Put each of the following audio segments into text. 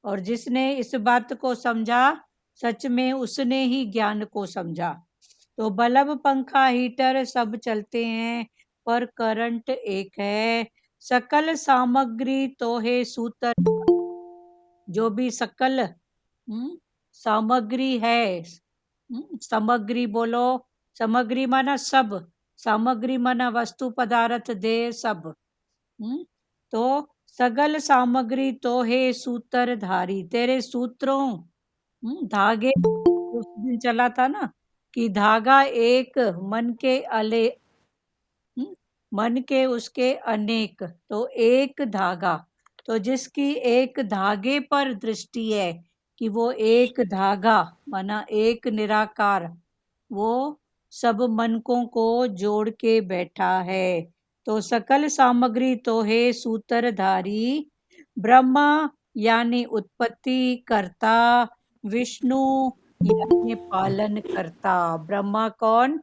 और जिसने इस बात को समझा, सच में उसने ही ज्ञान को समझा। तो बल्ब, पंखा, हीटर सब चलते हैं, पर करंट एक है। सकल सामग्री तो है सूत्र, जो भी सकल सामग्री है। सामग्री बोलो, सामग्री माना सब, सामग्री माना वस्तु, पदार्थ, देह सब। तो सगल सामग्री तो है सूत्रधारी, तेरे सूत्रों धागे। उस दिन चला था ना कि धागा एक, मन के अले, मन के उसके अनेक, तो एक धागा। तो जिसकी एक धागे पर दृष्टि है कि वो एक धागा माना एक निराकार, वो सब मनकों को जोड़ के बैठा है। तो सकल सामग्री तो है सूत्रधारी, ब्रह्मा यानी उत्पत्ति करता, विष्णु यानी पालन करता। ब्रह्मा कौन?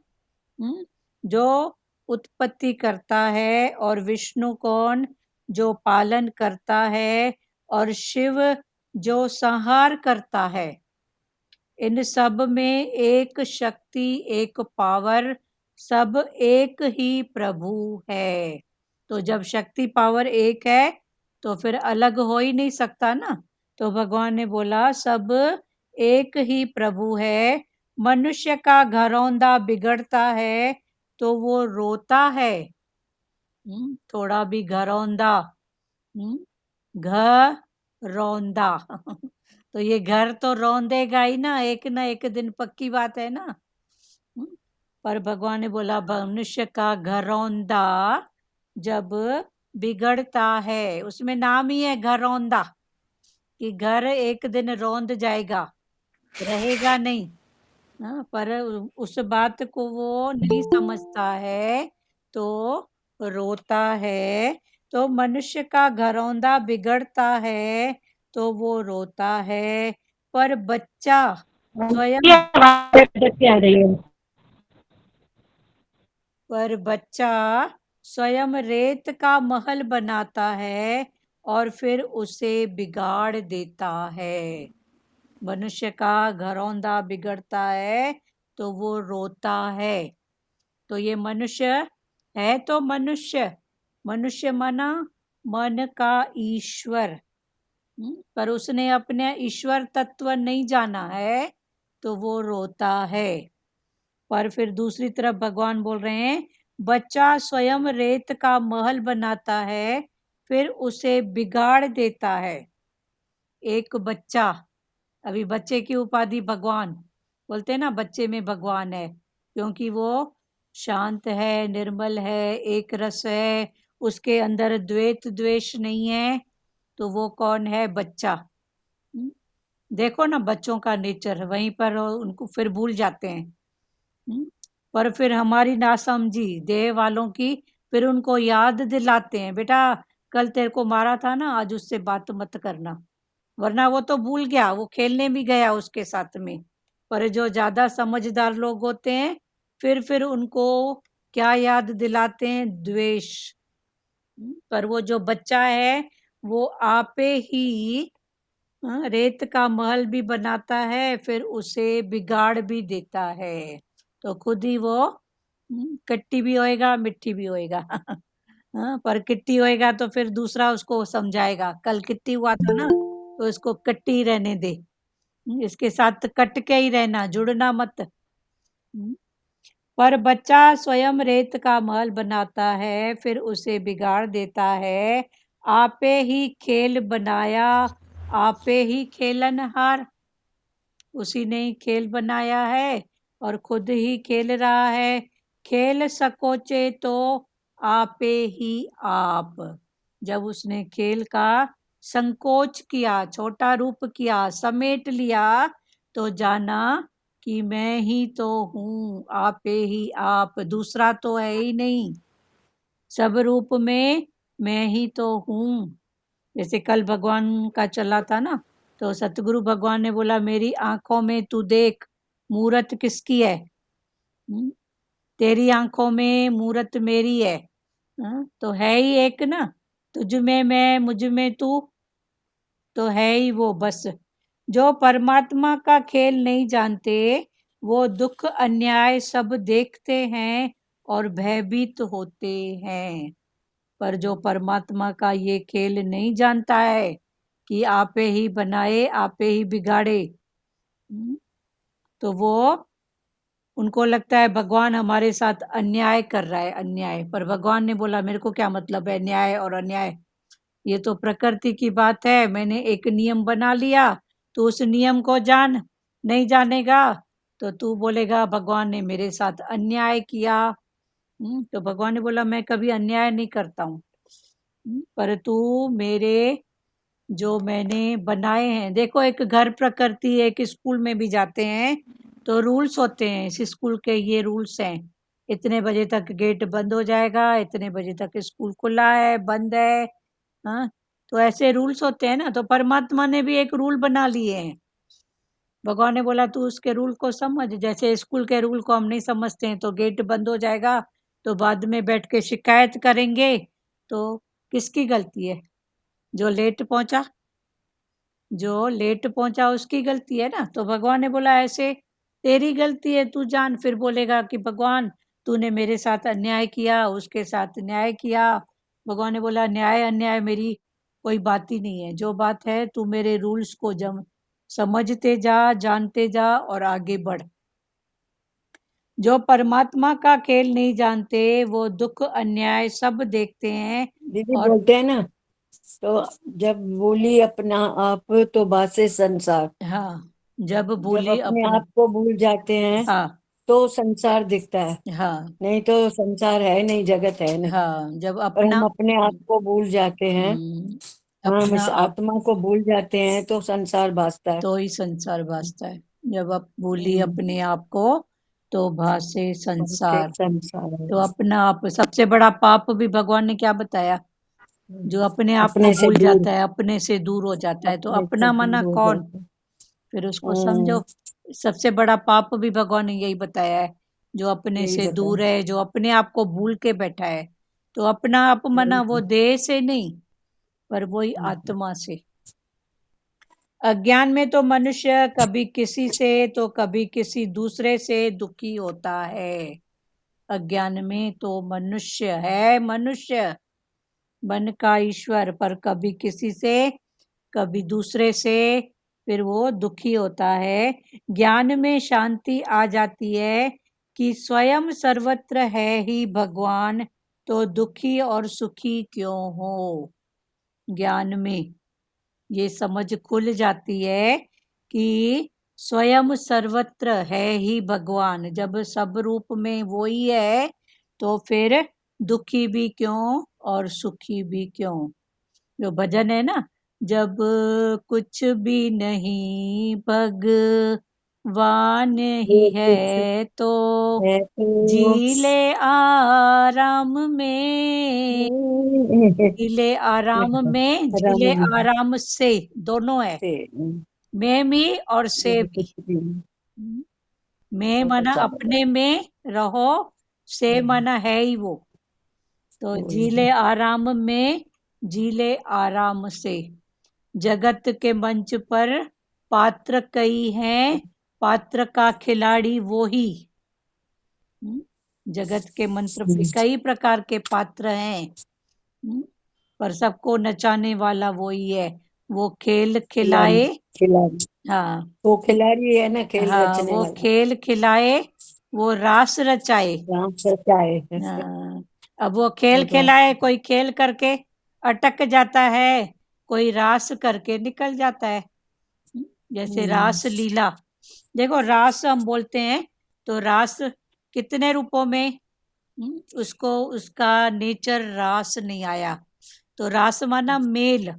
जो उत्पत्ति करता है, और विष्णु कौन? जो पालन करता है, और शिव जो संहार करता है। इन सब में एक शक्ति, एक पावर, सब एक ही प्रभु है। तो जब शक्ति पावर एक है तो फिर अलग हो ही नहीं सकता ना। तो भगवान ने बोला सब एक ही प्रभु है। मनुष्य का घरौंदा बिगड़ता है तो वो रोता है। थोड़ा भी घरौंदा, घरौंदा तो ये घर तो रौंदेगा ही ना एक दिन, पक्की बात है ना। पर भगवान ने बोला मनुष्य का घरौंदा जब बिगड़ता है, उसमें नाम ही है घरौंदा, कि घर एक दिन रौंद जाएगा, रहेगा नहीं। पर उस बात को वो नहीं समझता है तो रोता है। तो मनुष्य का घरौंदा बिगड़ता है तो वो रोता है। पर बच्चा स्वयं, आ रही है। पर बच्चा स्वयं रेत का महल बनाता है और फिर उसे बिगाड़ देता है। मनुष्य का घरौंदा बिगड़ता है तो वो रोता है। तो ये मनुष्य है, तो मनुष्य, मनुष्य माना मन का ईश्वर, पर उसने अपने ईश्वर तत्व नहीं जाना है तो वो रोता है। पर फिर दूसरी तरफ भगवान बोल रहे हैं बच्चा स्वयं रेत का महल बनाता है, फिर उसे बिगाड़ देता है। एक बच्चा, अभी बच्चे की उपाधि भगवान बोलते हैं ना, बच्चे में भगवान है, क्योंकि वो शांत है, निर्मल है, एक रस है, उसके अंदर द्वेत द्वेष नहीं है। तो वो कौन है? बच्चा। देखो ना बच्चों का नेचर, वहीं पर उनको फिर भूल जाते हैं। पर फिर हमारी नासमझी देह वालों की, फिर उनको याद दिलाते हैं बेटा कल तेरे को मारा था ना, आज उससे बात मत करना, वरना वो तो भूल गया, वो खेलने भी गया उसके साथ में। पर जो ज्यादा समझदार लोग होते हैं फिर उनको क्या याद दिलाते हैं? द्वेष। पर वो जो बच्चा है वो आपे ही रेत का महल भी बनाता है, फिर उसे बिगाड़ भी देता है। तो खुद ही वो कट्टी भी होएगा, मिट्टी भी होएगा। पर किट्टी होएगा तो फिर दूसरा उसको समझाएगा, कल किट्टी हुआ था ना तो इसको कट्टी रहने दे, इसके साथ कट के ही रहना, जुड़ना मत। पर बच्चा स्वयं रेत का महल बनाता है, फिर उसे बिगाड़ देता है। आपे ही खेल बनाया, आपे ही खेलनहार, उसी ने ही खेल बनाया है और खुद ही खेल रहा है। खेल सकोचे तो आपे ही आप। जब उसने खेल का संकोच किया, छोटा रूप किया, समेट लिया, तो जाना कि मैं ही तो हूँ, आपे ही आप, दूसरा तो है ही नहीं। सब रूप में मैं ही तो हूँ। जैसे कल भगवान का चला था ना, तो सतगुरु भगवान ने बोला मेरी आंखों में तू देख, मूरत किसकी है? तेरी आंखों में मूरत मेरी है। तो है ही एक ना, तुझ में मैं, मुझ में तू। तो है ही वो बस। जो परमात्मा का खेल नहीं जानते वो दुख अन्याय सब देखते हैं और भयभीत होते हैं। पर जो परमात्मा का ये खेल नहीं जानता है कि आपे ही बनाए आपे ही बिगाड़े, तो वो उनको लगता है भगवान हमारे साथ अन्याय कर रहा है, अन्याय। पर भगवान ने बोला मेरे को क्या मतलब है न्याय और अन्याय, ये तो प्रकृति की बात है। मैंने एक नियम बना लिया, तो उस नियम को जान। नहीं जानेगा तो तू बोलेगा भगवान ने मेरे साथ अन्याय किया। तो भगवान ने बोला मैं कभी अन्याय नहीं करता हूँ, पर तू मेरे जो मैंने बनाए हैं, देखो एक घर प्रकृति, एक स्कूल में भी जाते हैं तो रूल्स होते हैं। इस स्कूल के ये रूल्स हैं, इतने बजे तक गेट बंद हो जाएगा, इतने बजे तक स्कूल खुला है बंद है। हाँ, तो ऐसे रूल्स होते हैं ना। तो परमात्मा ने भी एक रूल बना लिए हैं। भगवान ने बोला तू उसके रूल को समझ। जैसे स्कूल के रूल को हम नहीं समझते हैं तो गेट बंद हो जाएगा, तो बाद में बैठ के शिकायत करेंगे, तो किसकी गलती है? जो लेट पहुंचा, जो लेट पहुंचा उसकी गलती है ना। तो भगवान ने बोला ऐसे तेरी गलती है, तू जान। फिर बोलेगा कि भगवान तूने मेरे साथ अन्याय किया, उसके साथ न्याय किया। भगवान ने बोला न्याय अन्याय मेरी कोई बात ही नहीं है। जो बात है तू मेरे रूल्स को जम समझते जा, जानते जा और आगे बढ़। जो परमात्मा का खेल नहीं जानते वो दुख अन्याय सब देखते हैं। दीदी और बोलते हैं ना, तो जब बोली अपना आप तो बासे संसार। हाँ, जब जब भूली अपने अपना। आप को भूल जाते हैं हाँ तो संसार दिखता है, हाँ नहीं तो संसार है नहीं, जगत है नहीं। हाँ, जब और अपना हम अपने आप को भूल जाते हैं, हम अपना इस आप, आत्मा को भूल जाते हैं तो संसार भासता है। तो ही संसार भासता है। जब आप भूली हम्म, अपने आप को तो भासे भासते संसार। संसार है। तो अपना आप सबसे बड़ा पाप भी भगवान ने क्या बताया? जो अपने आप को अपने से भूल दूर, जाता है, अपने से दूर हो जाता है। तो अपने से अपना मना दूर हो कौन? जाते हैं। फिर उसको हम्म, समझो। सबसे बड़ा पाप भी भगवान ने यही बताया है, जो अपने यही से बताओ। दूर है, जो अपने आप को भूल के बैठा है। तो अपना आप वही मना वो तो। देह से नहीं, पर वही आत्मा से। अज्ञान में तो मनुष्य कभी किसी से तो कभी किसी दूसरे से दुखी होता है। अज्ञान में तो मनुष्य है, मनुष्य मन का ईश्वर, पर कभी किसी से कभी दूसरे से फिर वो दुखी होता है। ज्ञान में शांति आ जाती है कि स्वयं सर्वत्र है ही भगवान, तो दुखी और सुखी क्यों हो। ज्ञान में ये समझ खुल जाती है कि स्वयं सर्वत्र है ही भगवान। जब सब रूप में वो ही है तो फिर दुखी भी क्यों और सुखी भी क्यों। जो भजन है ना, जब कुछ भी नहीं भगवान ही वो कुछ है तो है तो जी ले आराम में। जिले आराम में, जिले राम आराम से, दोनों है। से में भी और से जब भी। कुछ भी नहीं। में बहुत माना अच्छा बोला। अपने में रहो, से माना है ही वो। तो वही है। जिले आराम में, जिले आराम से। जगत के मंच पर पात्र कई हैं, पात्र का खिलाड़ी वो ही। जगत के मंत्र पे कई प्रकार के पात्र हैं, पर सबको नचाने वाला वो ही है। वो खेल खिलाड़ी, खिलाए। खिलाड़ी, हाँ वो खिलाड़ी है ना, खेल हाँ, रचने वो वाला। खेल खिलाए, वो रास रचाए। राम सचाए। हाँ, अब वो खेल भगवान। खिलाए, कोई खेल करके अटक जाता है, कोई रास करके निकल जाता है। जैसे हम्म, रास लीला, देखो रास हम बोलते हैं तो रास कितने रूपों में, उसको उसका नेचर रास नहीं आया। तो रास माना मेल,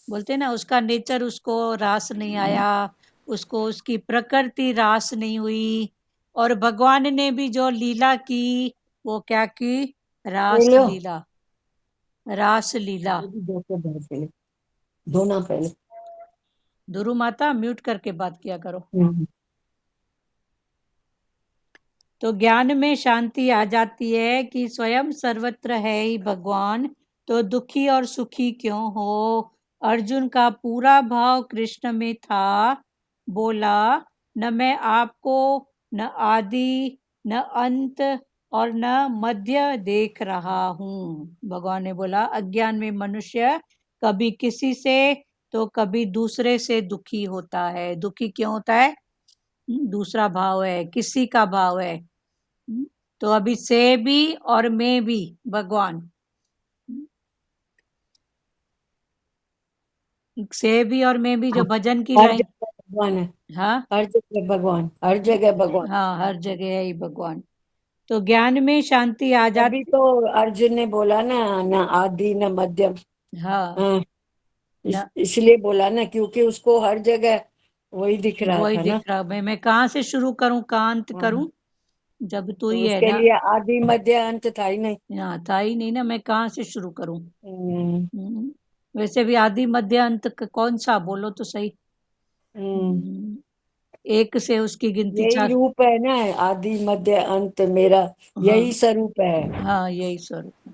बोलते हैं ना, उसका नेचर उसको रास नहीं आया, उसको उसकी प्रकृति रास नहीं हुई। और भगवान ने भी जो लीला की वो क्या की? रास बोलो। लीला, रास लीला। दीदी दो के बाद पहले, दो ना पहले। दुरु माता म्यूट करके बात किया करो। हम्म, तो ज्ञान में शांति आ जाती है कि स्वयं सर्वत्र है ही भगवान, तो दुखी और सुखी क्यों हो। अर्जुन का पूरा भाव कृष्ण में था, बोला, न मैं आपको न आदि न अंत और न मध्य देख रहा हूँ। भगवान ने बोला, अज्ञान में मनुष्य कभी किसी से तो कभी दूसरे से दुखी होता है। दुखी क्यों होता है? दूसरा भाव है, किसी का भाव है। तो अभी से भी और मैं भी भगवान, से भी और मैं भी, जो हाँ, भजन की हर लाइन। जगह भगवान है। हाँ हर जगह भगवान, हर जगह भगवान। हाँ, हर जगह है ही भगवान। तो ज्ञान में शांति आ तभी जाती। तो अर्जुन ने बोला ना, न आदि न मध्यम। हाँ, हाँ, न इसलिए बोला ना, क्योंकि उसको हर जगह वही दिख रहा वही था दिख ना। रहा, मैं कहाँ से शुरू करूं, कहाँ अंत हाँ, करूं, जब तू तो ही है उसके ना। लिए आदि मध्य अंत था ही नहीं। यहाँ था ही नहीं ना, मैं कहाँ से शुरू करूं। हम्म। वैसे भी आदि मध्य अंत कौन सा, बोलो तो सही। हम्म। हम्म, एक से उसकी गिनती यही चार। रूप है ना, आदि मध्य अंत मेरा, हाँ यही स्वरूप है। हाँ, यही स्वरूप।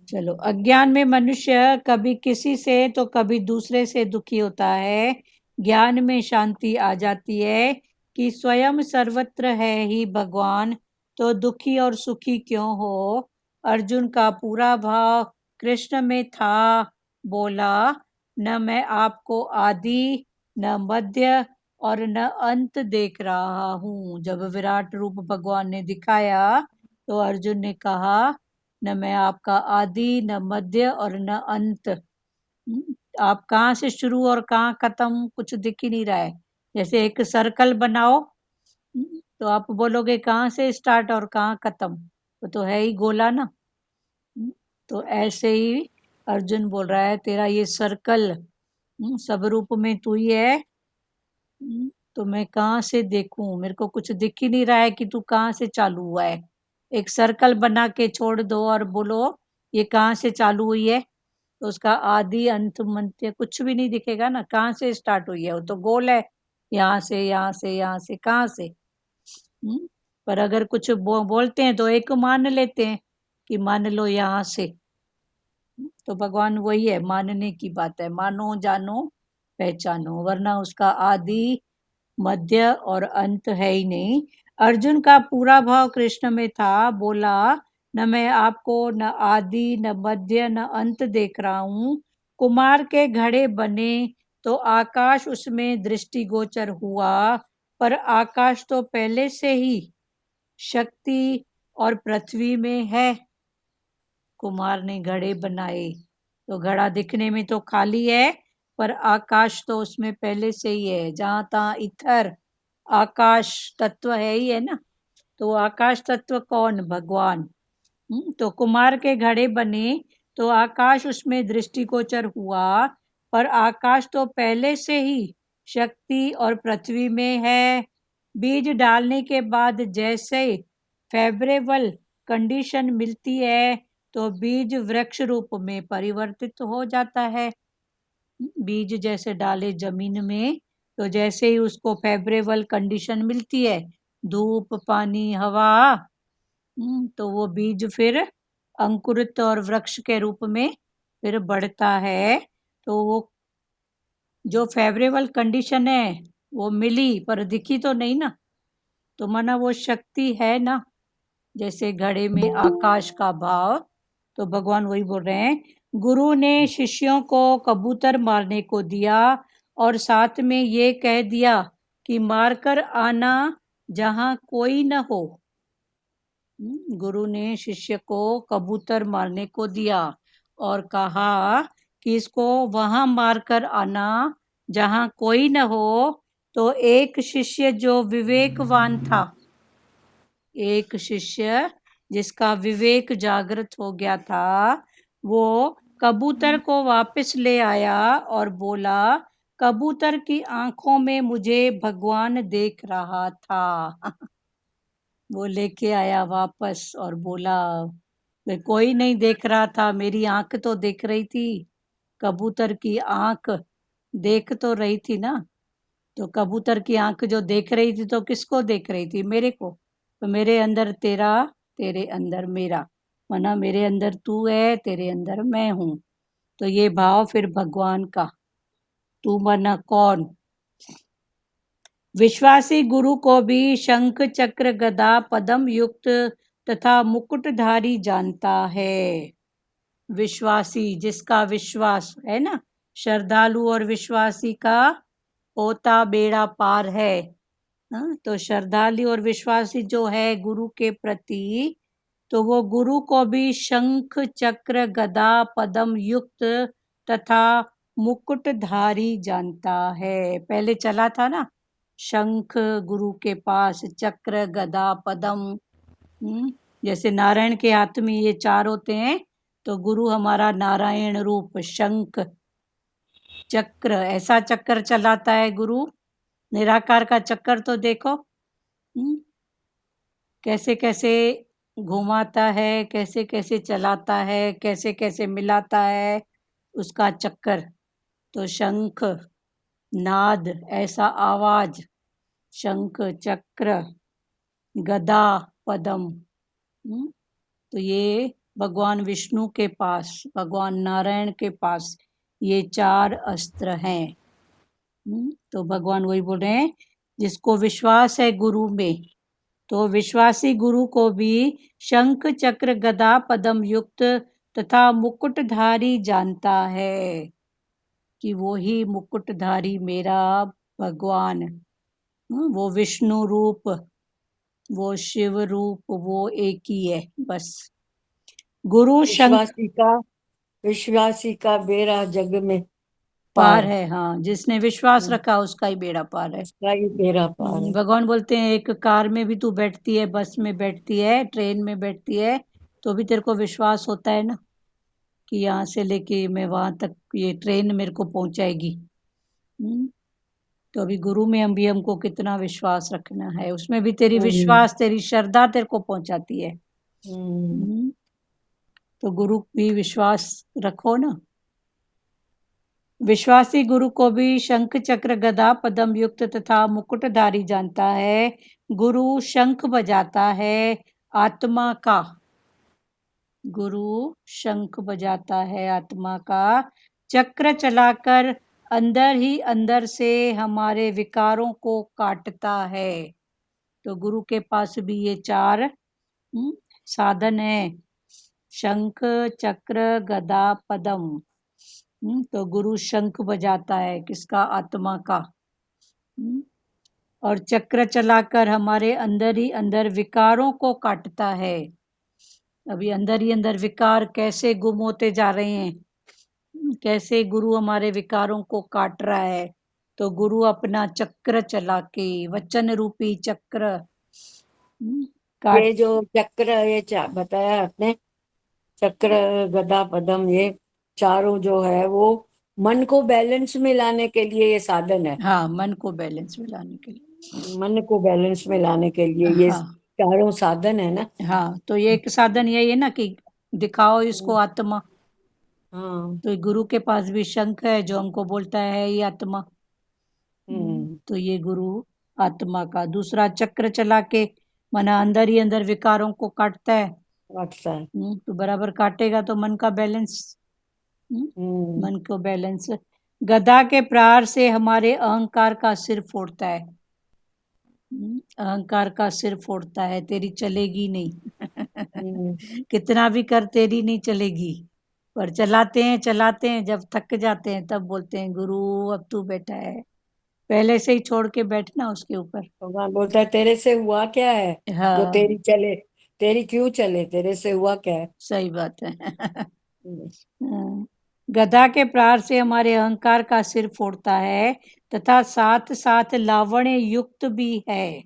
चलो, अज्ञान में मनुष्य कभी किसी से तो कभी दूसरे से दुखी होता है। ज्ञान में शांति आ जाती है कि स्वयं सर्वत्र है ही भगवान, तो दुखी और सुखी क्यों हो। अर्जुन का पूरा भाव कृष्ण में था, बोला, न मैं आपको आदि न मध्य और न अंत देख रहा हूँ। जब विराट रूप भगवान ने दिखाया तो अर्जुन ने कहा, न मैं आपका आदि न मध्य और न अंत। आप कहाँ से शुरू और कहाँ खत्म, कुछ दिख ही नहीं रहा है। जैसे एक सर्कल बनाओ, तो आप बोलोगे कहाँ से स्टार्ट और कहाँ खत्म, वो तो है ही गोला ना। तो ऐसे ही अर्जुन बोल रहा है, तेरा ये सर्कल, सब रूप में तू ही है। तो मैं कहाँ से देखूं, मेरे को कुछ दिख ही नहीं रहा है कि तू कहाँ से चालू हुआ है। एक सर्कल बना के छोड़ दो और बोलो ये कहाँ से चालू हुई है, तो उसका आदि अंत मध्य कुछ भी नहीं दिखेगा ना, कहाँ से स्टार्ट हुई है। वो तो गोल है, यहाँ से यहाँ से यहाँ से कहाँ से। पर अगर कुछ बोलते हैं तो एक मान लेते हैं कि मान लो यहाँ से। तो भगवान वही है, मानने की बात है, मानो जानो पहचानो, वरना उसका आदि मध्य और अंत है ही नहीं। अर्जुन का पूरा भाव कृष्ण में था, बोला, न मैं आपको न आदि न मध्य न अंत देख रहा हूँ। कुमार के घड़े बने तो आकाश उसमें दृष्टिगोचर हुआ, पर आकाश तो पहले से ही शक्ति और पृथ्वी में है। कुमार ने घड़े बनाए तो घड़ा दिखने में तो खाली है, पर आकाश तो उसमें पहले से ही है। जहां तहाँ इथर आकाश तत्व है ही है ना। तो आकाश तत्व कौन? भगवान। तो कुमार के घड़े बने तो आकाश उसमें दृष्टिगोचर हुआ, पर आकाश तो पहले से ही शक्ति और पृथ्वी में है। बीज डालने के बाद जैसे फेवरेबल कंडीशन मिलती है तो बीज वृक्ष रूप में परिवर्तित हो जाता है। बीज जैसे डाले जमीन में, तो जैसे ही उसको फेवरेबल कंडीशन मिलती है, धूप पानी हवा, तो वो बीज फिर अंकुरित और वृक्ष के रूप में फिर बढ़ता है। तो वो जो फेवरेबल कंडीशन है वो मिली पर दिखी तो नहीं ना, तो माना वो शक्ति है ना। जैसे घड़े में आकाश का भाव, तो भगवान वही बोल रहे हैं, गुरु ने शिष्यों को कबूतर मारने को दिया और साथ में ये कह दिया कि मारकर आना जहां कोई न हो। गुरु ने शिष्य को कबूतर मारने को दिया और कहा कि इसको वहां मारकर आना जहां कोई न हो। तो एक शिष्य जो विवेकवान था, एक शिष्य जिसका विवेक जागृत हो गया था, वो कबूतर को वापस ले आया और बोला, कबूतर की आंखों में मुझे भगवान देख रहा था। वो लेके आया वापस और बोला, वे कोई नहीं देख रहा था, मेरी आंख तो देख रही थी। कबूतर की आंख देख तो रही थी ना। तो कबूतर की आंख जो देख रही थी तो किसको देख रही थी? मेरे को। तो मेरे अंदर तेरा, तेरे अंदर मेरा, वरना मेरे अंदर तू है, तेरे अंदर मैं हूँ। तो ये भाव फिर भगवान का, तू माना कौन। विश्वासी गुरु को भी शंख चक्र गदा पद्म युक्त तथा मुकुटधारी जानता है। विश्वासी, जिसका विश्वास है ना, श्रद्धालु और विश्वासी का होता बेड़ा पार है। हाँ, तो श्रद्धालु और विश्वासी जो है गुरु के प्रति, तो वो गुरु को भी शंख चक्र गदा पद्म युक्त तथा मुकुटधारी जानता है। पहले चला था ना, शंख गुरु के पास, चक्र गदा पद्म। जैसे नारायण के हाथ में ये चार होते हैं, तो गुरु हमारा नारायण रूप शंख चक्र, ऐसा चक्र चलाता है गुरु। निराकार का चक्कर तो देखो, कैसे कैसे घुमाता है, कैसे कैसे चलाता है, कैसे कैसे मिलाता है उसका चक्कर। तो शंख नाद, ऐसा आवाज, शंख चक्र गदा पद्म। तो ये भगवान विष्णु के पास, भगवान नारायण के पास ये चार अस्त्र हैं। तो भगवान वही बोल रहे हैं, जिसको विश्वास है गुरु में, तो विश्वासी गुरु को भी शंख चक्र गदा पद्म युक्त तथा मुकुटधारी जानता है, कि वो ही मुकुटधारी मेरा भगवान, वो विष्णु रूप, वो शिव रूप, वो एक ही है बस। गुरु शंख विश्वासी का बेड़ा जग में पार पार है। हाँ, जिसने विश्वास रखा उसका ही बेड़ा पार है। उसका ही बेड़ा पार है। भगवान बोलते हैं, एक कार में भी तू बैठती है, बस में बैठती है, ट्रेन में बैठती है, तो भी तेरे को विश्वास होता है ना, कि यहाँ से लेके मैं वहां तक ये ट्रेन मेरे को पहुंचाएगी। तो अभी गुरु में हम भी, हमको कितना विश्वास रखना है, उसमें भी तेरी विश्वास, तेरी श्रद्धा तेरे को पहुंचाती है। तो गुरु भी विश्वास रखो ना। विश्वासी गुरु को भी शंख चक्र गदा पद्म युक्त तथा मुकुटधारी जानता है। गुरु शंख बजाता है आत्मा का, गुरु शंख बजाता है आत्मा का, चक्र चलाकर अंदर ही अंदर से हमारे विकारों को काटता है। तो गुरु के पास भी ये चार साधन है, शंख चक्र गदा पद्म। तो गुरु शंख बजाता है किसका, आत्मा का, और चक्र चलाकर हमारे अंदर ही अंदर विकारों को काटता है। अभी अंदर ही अंदर विकार कैसे गुम होते जा रहे हैं, कैसे गुरु हमारे विकारों को काट रहा है। तो गुरु अपना चक्र चला के, वचन रूपी चक्र काट। ये जो चक्र, बताया आपने, चक्र गदा पद्म, ये चारों जो है वो मन को बैलेंस में लाने के लिए ये साधन है। हाँ, मन को बैलेंस में लाने के लिए, मन को बैलेंस में लाने के लिए ये हाँ चारों साधन है ना। हाँ। तो ये एक साधन यही है ना, कि दिखाओ इसको आत्मा। हाँ। तो गुरु के पास भी शंख है जो हमको बोलता है ये आत्मा। तो ये गुरु आत्मा का, दूसरा चक्र चला के मना अंदर ही अंदर विकारों को काटता है। अच्छा। तो बराबर काटेगा तो मन का बैलेंस, मन को बैलेंस। गदा के प्रहार से हमारे अहंकार का सिर फोड़ता है, अहंकार का सिर फोड़ता है, तेरी चलेगी नहीं। कितना भी कर तेरी नहीं चलेगी। पर चलाते हैं, जब थक जाते हैं तब बोलते हैं गुरु अब तू बैठा है, पहले से ही छोड़ के बैठना उसके ऊपर। भगवान बोलता है तेरे से हुआ क्या है जो हाँ, तेरी चले, तेरी क्यों चले, तेरे से हुआ क्या है। सही बात है। हाँ, गधा के प्रहार से हमारे अहंकार का सिर फोड़ता है, तथा साथ साथ लावण्य युक्त भी है।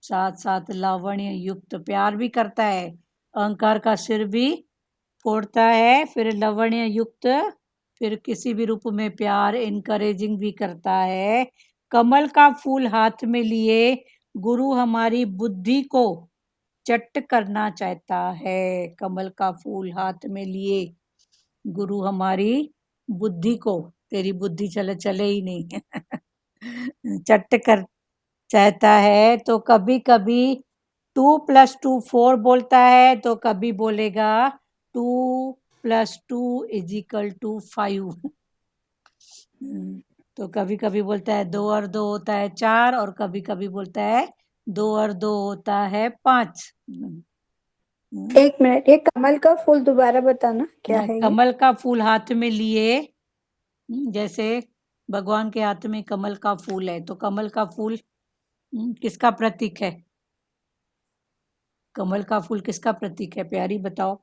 साथ साथ लावण्य युक्त, प्यार भी करता है, अहंकार का सिर भी फोड़ता है, फिर लावण्य युक्त, फिर किसी भी रूप में प्यार इनकरेजिंग भी करता है। कमल का फूल हाथ में लिए गुरु हमारी बुद्धि को चट करना चाहता है। कमल का फूल हाथ में लिए गुरु हमारी बुद्धि को, तेरी बुद्धि चले चले ही नहीं, चट कर चाहता है। तो कभी कभी 2 + 2 4 बोलता है, तो कभी बोलेगा 2 प्लस 2 इज इक्वल टू 5। तो कभी कभी बोलता है 2 और 2 होता है 4, और कभी कभी बोलता है 2 और 2 होता है 5। एक मिनट, ये कमल का फूल दोबारा बताना क्या है ये? कमल का फूल हाथ में लिए, जैसे भगवान के हाथ में कमल का फूल है, तो कमल का फूल किसका प्रतीक है? कमल का फूल किसका प्रतीक है? प्यारी बताओ,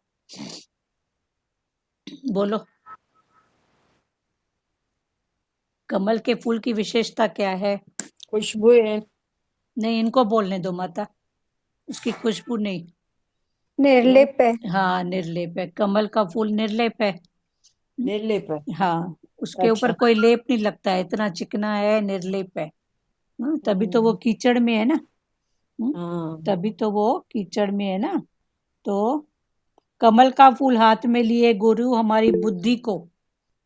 बोलो। कमल के फूल की विशेषता क्या है? खुशबू है। नहीं, इनको बोलने दो माता, उसकी खुशबू नहीं। निर्लेप है। हाँ, निर्लेप है। कमल का फूल निर्लेप है। निर्लेप है। हाँ, उसके ऊपर अच्छा। कोई लेप नहीं लगता है, इतना चिकना है, निर्लेप है। तभी तो वो कीचड़ में है ना। हाँ। तभी तो वो कीचड़ में है ना। तो कमल का फूल हाथ में लिए गुरु हमारी बुद्धि को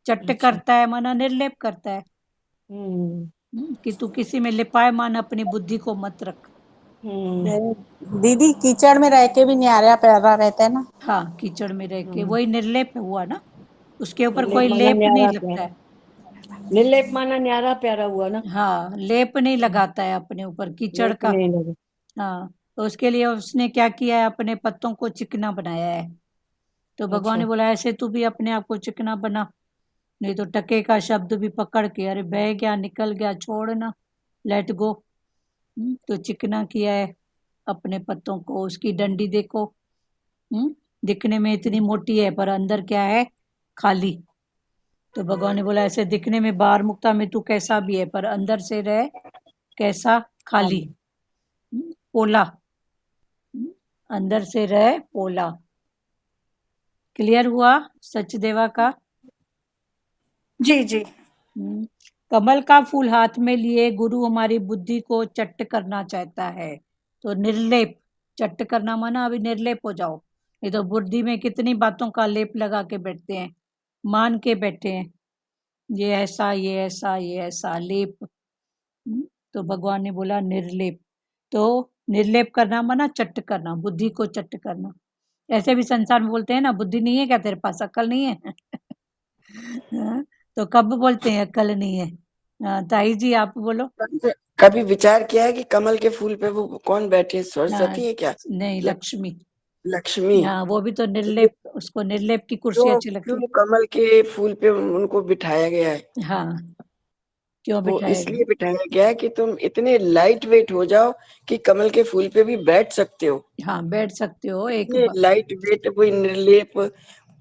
चट्ट अच्छा। करता है, माना निर्लेप करता है। हम्म। कि तू किसी में लिपायमान अपनी बुद्धि को मत रख। दीदी कीचड़ में रह के भी न्यारा प्यारा रहता है ना। हाँ, कीचड़ में रह के वही निर्लेप हुआ ना, उसके ऊपर निर्लेप कोई माना लेप नहीं न्यारा लगता प्यारा। है। निर्लेप माना न्यारा प्यारा हुआ ना। हाँ, लेप नहीं लगाता है अपने ऊपर कीचड़ लेप का। नहीं लगा। हाँ, तो उसके लिए उसने क्या किया है, अपने पत्तों को चिकना बनाया है। तो भगवान ने अच्छा। बोला ऐसे तू भी अपने आप को चिकना बना, नहीं तो टके का शब्द भी पकड़ के अरे बह गया, निकल गया, छोड़ना, लेट गो। तो चिकना किया है अपने पत्तों को। उसकी डंडी देखो, दिखने में इतनी मोटी है पर अंदर क्या है, खाली। तो भगवान ने बोला ऐसे दिखने में बाहर मुक्ता में तू कैसा भी है, पर अंदर से रह कैसा, खाली, पोला। अंदर से रह पोला। क्लियर हुआ सचदेवा का? जी जी। कमल का फूल हाथ में लिए गुरु हमारी बुद्धि को चट्ट करना चाहता है। तो निर्लेप, चट्ट करना माना अभी निर्लेप हो जाओ। ये तो बुद्धि में कितनी बातों का लेप लगा के बैठते हैं, मान के बैठे हैं, ये ऐसा, ये ऐसा, ये ऐसा लेप। तो भगवान ने बोला निर्लेप। तो निर्लेप करना माना चट्ट करना, बुद्धि को चट्ट करना। ऐसे भी संसार में बोलते हैं ना, बुद्धि नहीं है क्या तेरे पास, अक्ल नहीं है? हाँ, तो कब बोलते हैं अक्ल नहीं है? ताई जी आप बोलो। कभी विचार किया है कि कमल के फूल पे वो कौन बैठी है, हाँ, सरस्वती है क्या? नहीं, लक्ष्मी। लक्ष्मी। लक्ष्मी। हाँ, वो भी तो तो ये निर्लेप, उसको निर्लेप की कुर्सी क्यों अच्छी लगती क्यों कमल के फूल पे उनको बिठाया गया है? है। हाँ, क्यों वो बिठाया इसलिए गया? बिठाया गया है कि तुम इतने लाइट वेट हो जाओ कि कमल के फूल पे भी बैठ सकते हो। हाँ, बैठ सकते हो एक इतने लाइट वेट, कोई निर्लेप,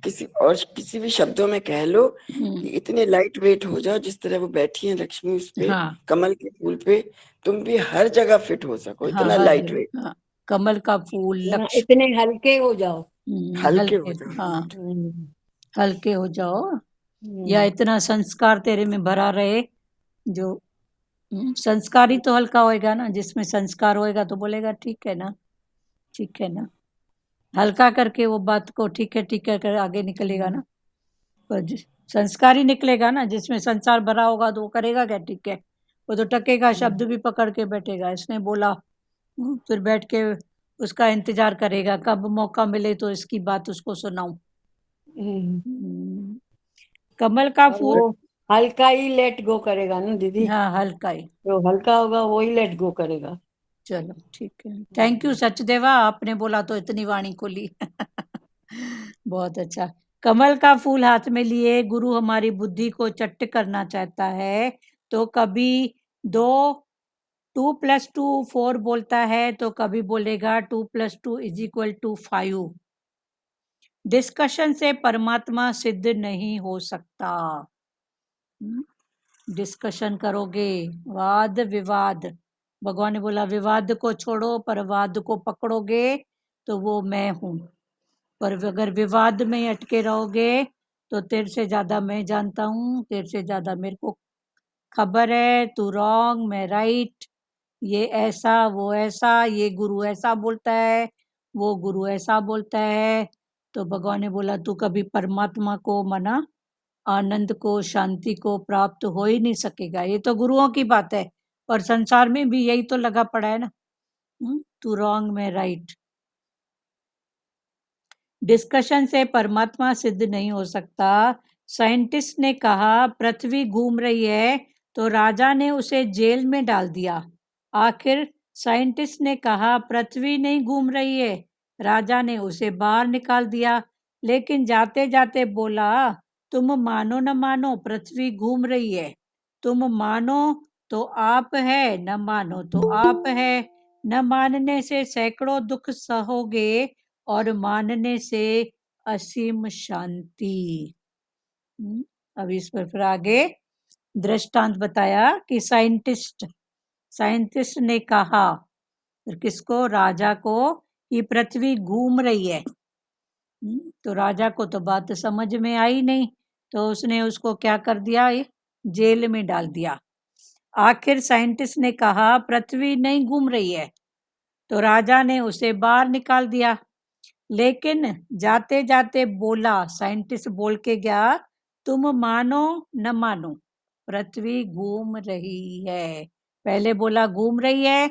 किसी भी शब्दों में कह लो कि इतने लाइट वेट हो जाओ जिस तरह वो बैठी है लक्ष्मी उस पे, हाँ, कमल के फूल पे, तुम भी हर जगह फिट हो सको, हाँ, इतना हर लाइट वेट। जगह, हाँ, कमल का फूल लक्ष्य। इतने हल्के हो जाओ। हल्के हल्के, हो जाओ। हाँ, हम्म। हल्के हो जाओ, या हम्म। इतना संस्कार तेरे में भरा रहे जो। संस्कार ही तो हल्का होएगा ना, जिसमें संस्कार होएगा तो बोलेगा ठीक है ना, ठीक है ना, हल्का करके वो बात को ठीक है कर आगे निकलेगा ना। पर संस्कार ही निकलेगा ना, जिसमें संसार भरा होगा तो वो करेगा क्या ठीक है? वो तो टके का शब्द भी पकड़ के बैठेगा, इसने बोला, फिर बैठ के उसका इंतजार करेगा कब मौका मिले तो इसकी बात उसको सुनाऊं। हम्म। कमल का और फूल, वो हल्का ही लेट गो करेगा ना दीदी। हाँ, हल्का ही। जो हल्का होगा वो ही लेट गो करेगा। चलो ठीक है, थैंक यू सचदेवा, आपने बोला तो इतनी वाणी खोली। बहुत अच्छा। कमल का फूल हाथ में लिए गुरु हमारी बुद्धि को चट्ट करना चाहता है। तो कभी दो, 2 + 2 4 बोलता है, तो कभी बोलेगा 2 + 2 = 5। डिस्कशन से परमात्मा सिद्ध नहीं हो सकता। डिस्कशन करोगे, वाद विवाद, भगवान ने बोला विवाद को छोड़ो पर वाद को पकड़ोगे तो वो मैं हूं। पर अगर विवाद में अटके रहोगे तो तेरे से ज्यादा मैं जानता हूँ, तेरे से ज्यादा मेरे को खबर है, तू रॉन्ग मैं राइट, ये ऐसा वो ऐसा, ये गुरु ऐसा बोलता है, वो गुरु ऐसा बोलता है। तो भगवान ने बोला तू कभी परमात्मा को मना, आनंद को, शांति को प्राप्त हो ही नहीं सकेगा। ये तो गुरुओं की बात है, और संसार में भी यही तो लगा पड़ा है ना, तू रॉन्ग मैं राइट। डिस्कशन से परमात्मा सिद्ध नहीं हो सकता। साइंटिस्ट ने कहा पृथ्वी घूम रही है, तो राजा ने उसे जेल में डाल दिया। आखिर साइंटिस्ट ने कहा पृथ्वी नहीं घूम रही है, राजा ने उसे बाहर निकाल दिया। लेकिन जाते जाते बोला, तुम मानो न मानो पृथ्वी घूम रही है। तुम मानो तो आप है, न मानो तो आप है। न मानने से सैकड़ों दुख सहोगे, और मानने से असीम शांति। अब इस पर फिर आगे दृष्टांत बताया कि साइंटिस्ट ने कहा, फिर किसको? राजा को, कि पृथ्वी घूम रही है। तो राजा को तो बात समझ में आई नहीं, तो उसने उसको क्या कर दिया? जेल में डाल दिया। आखिर साइंटिस्ट ने कहा पृथ्वी नहीं घूम रही है, तो राजा ने उसे बाहर निकाल दिया। लेकिन जाते जाते बोला, साइंटिस्ट बोल के गया, तुम मानो न मानो पृथ्वी घूम रही है। पहले बोला घूम रही है,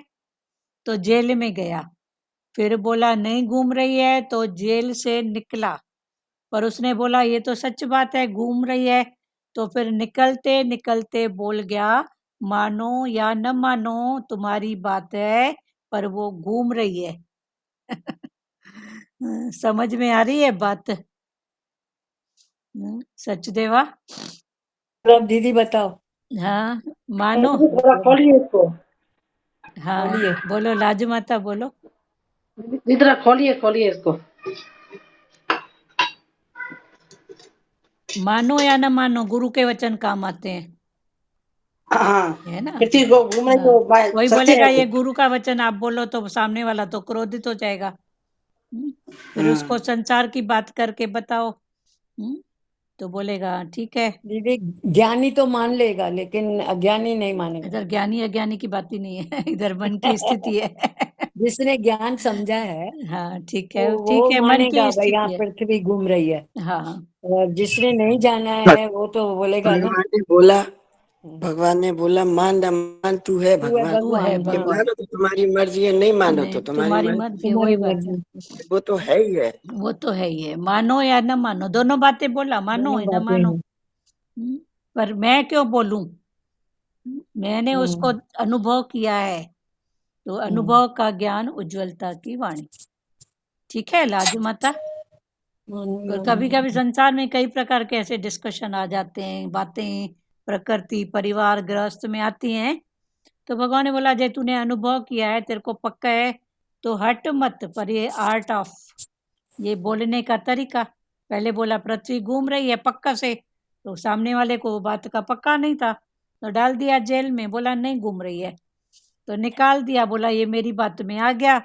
तो जेल में गया। फिर बोला नहीं घूम रही है, तो जेल से निकला। पर उसने बोला ये तो सच बात है, घूम रही है। तो फिर निकलते निकलते बोल गया, मानो या न मानो तुम्हारी बात है, पर वो घूम रही है। समझ में आ रही है बात? सचदेवा? अब दीदी बताओ। हाँ, मानो। थोड़ा खोलिए इसको, हाँ, बोलिए। बोलो लाजू माता, बोलो। इधर खोलिए खोलिए इसको। मानो या न मानो, गुरु के वचन काम आते हैं, हाँ, है ना? पृथ्वी को घूम रही हाँ, तो कोई सत्य बोलेगा है ये कुछ। गुरु का वचन आप बोलो, तो सामने वाला तो क्रोधित हो जाएगा। फिर उसको हाँ, संसार की बात करके बताओ, तो बोलेगा ठीक है। दीदी ज्ञानी तो मान लेगा, लेकिन अज्ञानी नहीं मानेगा। इधर ज्ञानी अज्ञानी की बात ही नहीं है, इधर मन की स्थिति है। जिसने ज्ञान समझा है हाँ, ठीक तो है, वो ठीक है, मन मानेगा की भाई यहाँ स्थिति है। पृथ्वी घूम रही है, हाँ, और जिसने नहीं जाना है वो तो बोलेगा ना। भगवान ने बोला, भगवान ने बोला मान न मान तू है तू है भगवान। तू है भगवान, ये हाँ। भगवान। मानो तो तुम्हारी मर्जी है, नहीं मानो नहीं, तो तुम्हारी तुम्हारी मर्जी। मर्जी, तुम्हारी वही बात है। मर्जी। वो तो है ही है। वो तो है ही है, मानो या न मानो, दोनों बातें बोला, मानो दोनों या न बातें मानो। हैं। पर मैं क्यों बोलूं? मैंने उसको हम्म, अनुभव किया है, तो हम्म, अनुभव का ज्ञान उज्ज्वलता की वाणी। ठीक है लाजू माता? और कभी कभी संसार में कई प्रकार के ऐसे डिस्कशन आ जाते हैं, बातें प्रकृति परिवार गृहस्थ में आती हैं। तो भगवान ने बोला, जे तूने अनुभव किया है, तेरे को पक्का है, तो हट मत। पर ये आर्ट ऑफ, ये बोलने का तरीका, पहले बोला पृथ्वी घूम रही है पक्का से, तो सामने वाले को बात का पक्का नहीं था, तो डाल दिया जेल में। बोला नहीं घूम रही है, तो निकाल दिया। बोला ये मेरी बात में आ गया।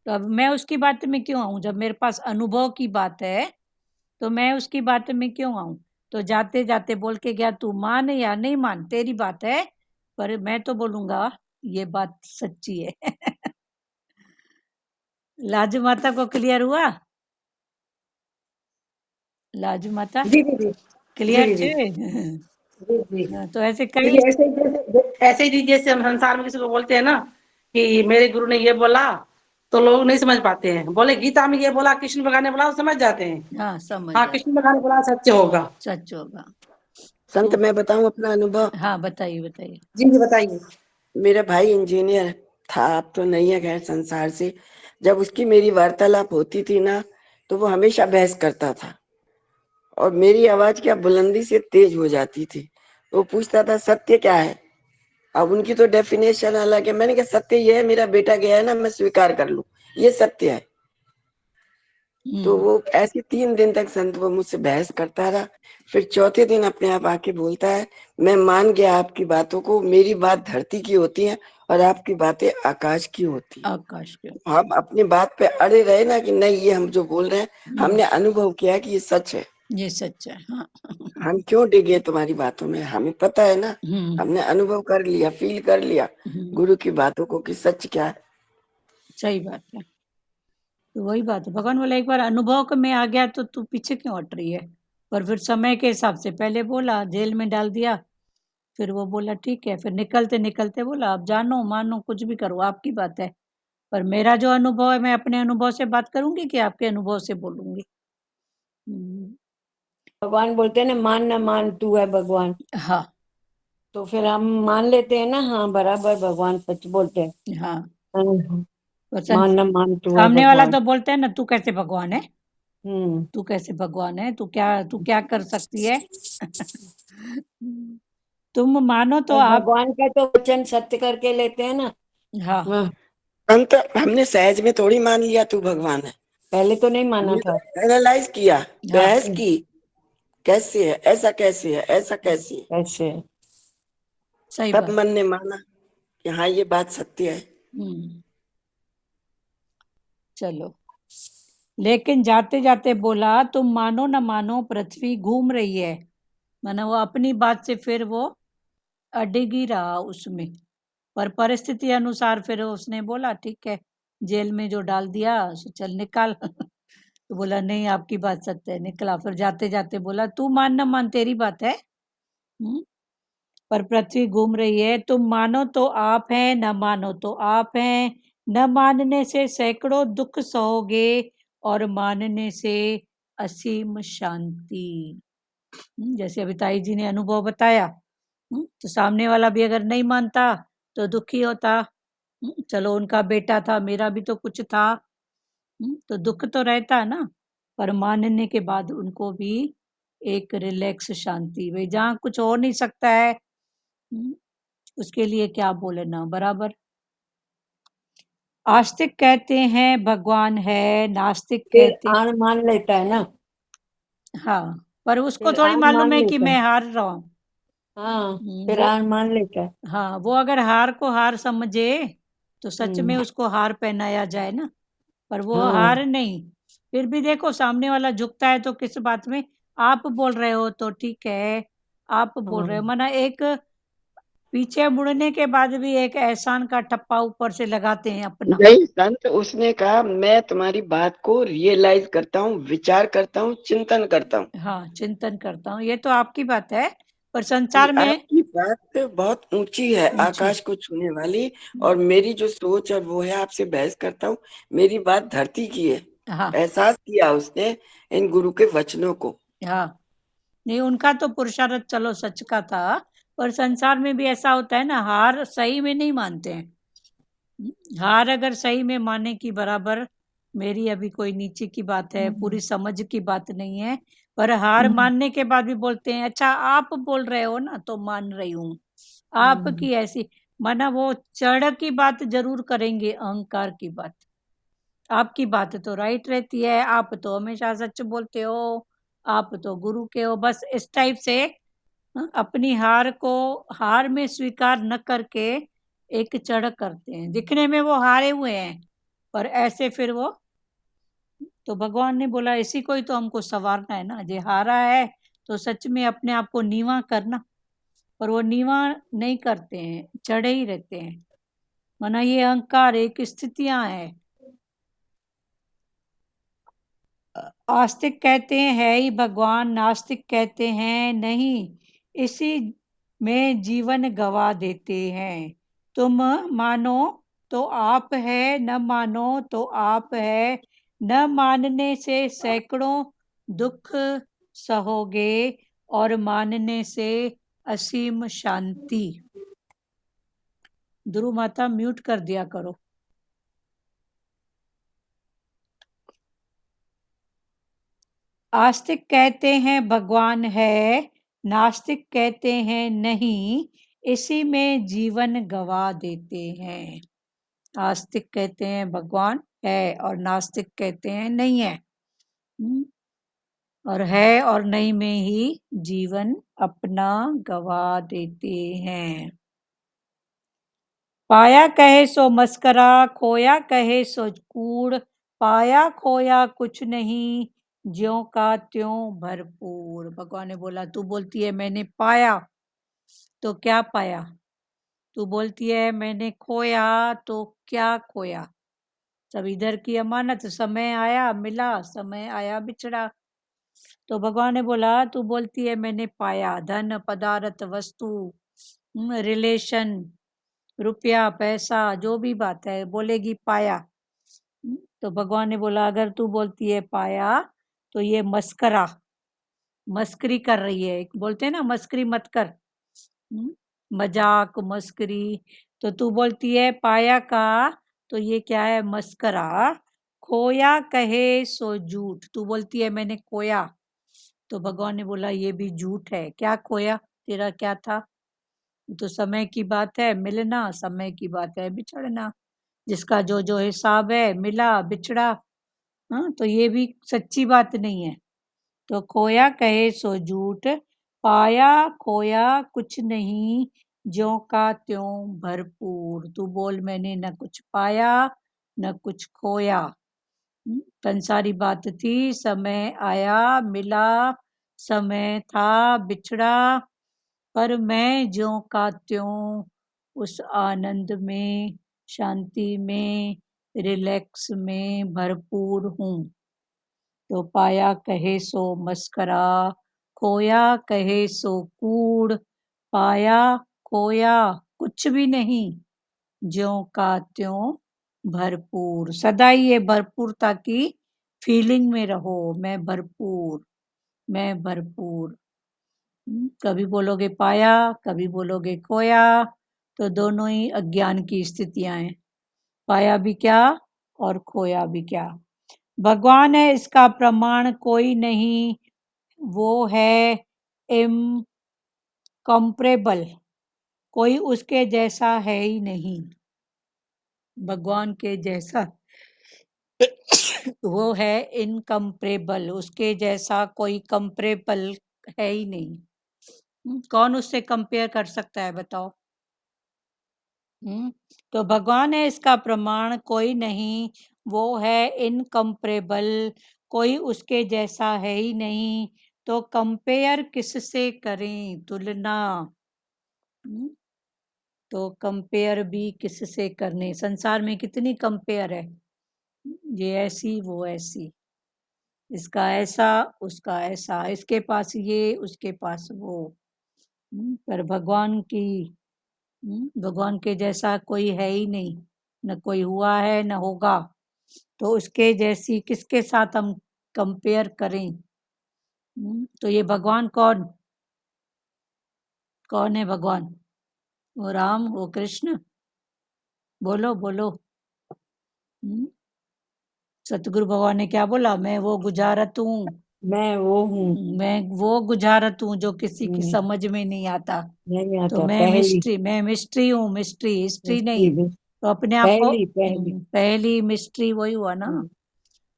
तो अब मैं उसकी बात में क्यों आऊं? जब मेरे पास अनुभव की बात है, तो मैं उसकी बात में क्यों आऊं? तो जाते जाते बोल के गया, तू मान या नहीं मान तेरी बात है, पर मैं तो बोलूंगा ये बात सच्ची है। लाजू माता को क्लियर हुआ? लाजू माता जी दीदी, जी क्लियर दीदी, छे? जी जी। हाँ, तो ऐसे कई। दीदी ऐसे ही दीदी, जैसे हम संसार में किसी को बोलते हैं ना कि मेरे गुरु ने ये बोला, तो लोग नहीं समझ पाते हैं। बोले गीता में ये बोला, कृष्ण भगवान ने बोला, वो समझ जाते हैं। हाँ, समझ हाँ, जाए, कृष्ण भगवान ने बोला सत्य होगा। सच होगा। संत तो मैं बताऊं अपना अनुभव। हाँ, बताइए बताइए। जी जी, बताइए। मेरा भाई इंजीनियर था, अब तो नहीं है खैर संसार से। जब उसकी मेरी वार्तालाप होती थी ना, तो वो हमेशा बहस करता था, और मेरी आवाज क्या बुलंदी से तेज हो जाती थी। वो पूछता था सत्य क्या है। अब उनकी तो डेफिनेशन अलग है। मैंने कहा सत्य ये है, मेरा बेटा गया है ना, मैं स्वीकार कर लूं, ये सत्य है। तो वो ऐसे 3 दिन तक संत वो मुझसे बहस करता रहा। फिर चौथे दिन अपने आप आके बोलता है, मैं मान गया आपकी बातों को, मेरी बात धरती की होती है और आपकी बातें आकाश की होती है। आकाश के। हम अपनी बात पे अड़े रहे ना कि नहीं ये हम जो बोल रहे हैं हमने अनुभव किया कि ये सच है। ये सच है, हाँ। हम क्यों डिगे तुम्हारी बातों में, हमें पता है ना, हमने अनुभव कर लिया, फील कर लिया गुरु की बातों को कि सच क्या है। सही बात है। तो वही बात है, भगवान बोला एक बार अनुभव में आ गया तो तू पीछे क्यों हट रही है? पर फिर समय के हिसाब से पहले बोला, जेल में डाल दिया। फिर वो बोला ठीक है, फिर निकलते निकलते बोला अब जानो मानो कुछ भी करो आपकी बात है, पर मेरा जो अनुभव है मैं अपने अनुभव से बात करूंगी कि आपके अनुभव से बोलूंगी। भगवान बोलते हैं ना, मान न मान तू है भगवान, हाँ तो फिर हम मान लेते हैं ना, हाँ बराबर भगवान सच बोलते हैं। हाँ। हाँ, तो मान न मान तू है सामने वाला भगवान। तो बोलते हैं ना, तू कैसे भगवान है, हम्म। तू कैसे भगवान है, तू क्या कर सकती है। तुम मानो तो और आप। भगवान का तो वचन सत्य करके लेते हैं ना। हाँ हाँ, अंत हमने सहज में थोड़ी मान लिया तू भगवान है। पहले तो नहीं माना हमने था। तो एनालाइज किया, हाँ बहस की, कैसे है, ऐसा कैसे है, ऐसा कैसे है। ऐसे। सही तब बात। मन ने माना कि हाँ ये बात सत्य है। हम्म। चलो, लेकिन जाते जाते बोला, तुम मानो न मानो पृथ्वी घूम रही है। माना वो अपनी बात से फिर वो अडिग ही रहा उसमें, पर परिस्थिति अनुसार फिर उसने बोला ठीक है, जेल में जो डाल दिया सो चल निकाल। तो बोला नहीं, आपकी बात सत्य है, निकला। फिर जाते जाते बोला, तू मान न मान तेरी बात है। पर पृथ्वी घूम रही है, तुम मानो तो आप हैं, न मानो तो आप हैं। न मानने से सैकड़ों दुख सहोगे, और मानने से असीम शांति। जैसे अभी ताई जी ने अनुभव बताया, तो सामने वाला भी अगर नहीं मानता तो दुखी होता। चलो उनका बेटा था, मेरा भी तो कुछ था। तो दुख तो रहता है ना, पर मानने के बाद उनको भी एक रिलैक्स शांति, भाई जहाँ कुछ हो नहीं सकता है, उसके लिए क्या बोलना, बराबर। आस्तिक कहते हैं भगवान है, नास्तिक फिर कहते। आन मान लेता है ना। हाँ, पर उसको फिर थोड़ी आन मालूम मान है कि लेता है। मैं हार रहा हूँ। हाँ, फिर वो, आन मान लेता है। हाँ, वो अगर हार को हार समझे तो सच में हम्म। उसको हार पहनाया जाए ना, पर वो हाँ। हार नहीं। फिर भी देखो सामने वाला झुकता है तो किस बात में, आप बोल रहे हो तो ठीक है, आप बोल रहे हो, हाँ। माना एक पीछे मुड़ने के बाद भी एक एहसान का ठप्पा ऊपर से लगाते हैं अपना। नहीं संत, उसने कहा मैं तुम्हारी बात को रियलाइज करता हूँ, विचार करता हूँ, चिंतन करता हूँ। हाँ, चिंतन करता हूँ, ये तो आपकी बात है, पर कि संसार में आपकी बात बहुत ऊंची है, ऊंची। आकाश को छूने वाली। और मेरी जो सोच है वो है, आपसे बहस करता हूँ, मेरी बात धरती की है। हाँ एहसास किया उसने इन गुरु के वचनों को। हाँ। नहीं, उनका तो पुरुषार्थ चलो सच का था, पर संसार में भी ऐसा होता है ना, हार सही में नहीं मानते हैं। हार अगर सही में माने कि बराबर, मेरी अभी कोई नीचे की बात है, पूरी समझ की बात नहीं है, पर हार मानने के बाद भी बोलते हैं अच्छा आप बोल रहे हो ना तो मान रही हूँ, आपकी ऐसी। माना वो चढ़ की बात जरूर करेंगे, अहंकार की बात। आपकी बात तो राइट रहती है, आप तो हमेशा सच बोलते हो, आप तो गुरु के हो, बस इस टाइप से। अपनी हार को हार में स्वीकार न करके एक चढ़ करते हैं, दिखने में वो हारे हुए हैं, पर ऐसे फिर वो। तो भगवान ने बोला इसी को ही तो हमको संवारना है ना, जो हारा है तो सच में अपने आप को नीवा करना, पर वो नीवा नहीं करते हैं, चढ़े ही रहते हैं। माना ये अहंकार एक स्थितियां है। आस्तिक कहते हैं है ही भगवान, नास्तिक कहते हैं नहीं, इसी में जीवन गवा देते हैं। तुम मानो तो आप है, न मानो तो आप है। न मानने से सैकड़ों दुख सहोगे, और मानने से असीम शांति। ध्रुव माता म्यूट कर दिया करो। आस्तिक कहते हैं भगवान है, नास्तिक कहते हैं नहीं, इसी में जीवन गवा देते हैं। आस्तिक कहते हैं भगवान है और नास्तिक कहते हैं नहीं है। और है और नहीं में ही जीवन अपना गवा देते हैं। पाया कहे सो मस्करा, खोया कहे सो कूड़, पाया खोया कुछ नहीं, ज्यों का त्यों भरपूर। भगवान ने बोला, तू बोलती है मैंने पाया तो क्या पाया, तू बोलती है मैंने खोया तो क्या खोया। सब इधर की अमानत, समय आया मिला, समय आया बिछड़ा। तो भगवान ने बोला, तू बोलती है मैंने पाया, धन पदार्थ वस्तु, रिलेशन, रुपया पैसा जो भी बात है बोलेगी पाया। तो भगवान ने बोला अगर तू बोलती है पाया तो ये मस्करा, मस्करी कर रही है, बोलते हैं ना मस्करी मत कर, मजाक मस्करी। तो तू बोलती है पाया का, तो ये क्या है मस्करा। खोया कहे सो झूठ, तू बोलती है मैंने खोया, तो भगवान ने बोला ये भी झूठ है। क्या खोया, तेरा क्या था? तो समय की बात है मिलना, समय की बात है बिछड़ना, जिसका जो जो हिसाब है मिला बिछड़ा। हाँ, तो ये भी सच्ची बात नहीं है। तो खोया कहे सो झूठ, पाया खोया कुछ नहीं, ज्यों का त्यों भरपूर। तू बोल मैंने न कुछ पाया न कुछ खोया। संसारी बात थी, समय आया मिला, समय था बिछड़ा, पर मैं ज्यों का त्यों उस आनंद में, शांति में, रिलैक्स में भरपूर हूँ। तो पाया कहे सो मस्करा, खोया कहे सो कूड़, पाया खोया कुछ भी नहीं, ज्यों का त्यों भरपूर। सदा ही ये भरपूरता की फीलिंग में रहो, मैं भरपूर, मैं भरपूर। कभी बोलोगे पाया, कभी बोलोगे खोया, तो दोनों ही अज्ञान की स्थितियां हैं। पाया भी क्या और खोया भी क्या। भगवान है इसका प्रमाण कोई नहीं, वो है इनकम्परेबल, कोई उसके जैसा है ही नहीं। भगवान के जैसा वो है इनकम्परेबल, उसके जैसा कोई कंपरेबल है ही नहीं। कौन उससे कंपेयर कर सकता है बताओ? तो भगवान है इसका प्रमाण कोई नहीं, वो है इनकम्परेबल, कोई उसके जैसा है ही नहीं। तो कंपेयर किससे करें तुलना? तो कंपेयर भी किससे करने? संसार में कितनी कंपेयर है, ये ऐसी वो ऐसी, इसका ऐसा उसका ऐसा, इसके पास ये उसके पास वो। पर भगवान की भगवान के जैसा कोई है ही नहीं, न कोई हुआ है न होगा। तो उसके जैसी किसके साथ हम कंपेयर करें? तो ये भगवान कौन कौन है? भगवान वो राम, वो कृष्ण, बोलो बोलो। सतगुरु भगवान ने क्या बोला? मैं वो गुजारत हूँ, मैं वो हूँ, मैं वो गुजारत हूँ जो किसी की हम्म, समझ में नहीं आता। नहीं तो आता। मैं मिस्ट्री हूँ, मिस्ट्री हिस्ट्री मिस्ट्री नहीं। तो अपने आप को पहली पहली पहली मिस्ट्री वही हुआ ना। हम्म,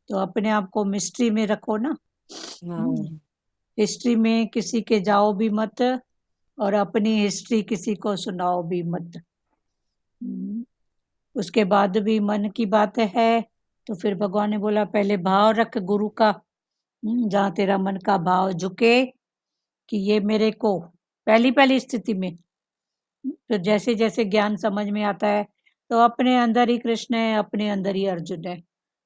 तो अपने आप को मिस्ट्री में रखो ना। हाँ हिस्ट्री में किसी के जाओ भी मत, और अपनी हिस्ट्री किसी को सुनाओ भी मत। उसके बाद भी मन की बात है, तो फिर भगवान ने बोला पहले भाव रख गुरु का। जहाँ तेरा मन का भाव झुके कि ये मेरे को, पहली पहली स्थिति में। फिर जैसे जैसे ज्ञान समझ में आता है, तो अपने अंदर ही कृष्ण है, अपने अंदर ही अर्जुन है।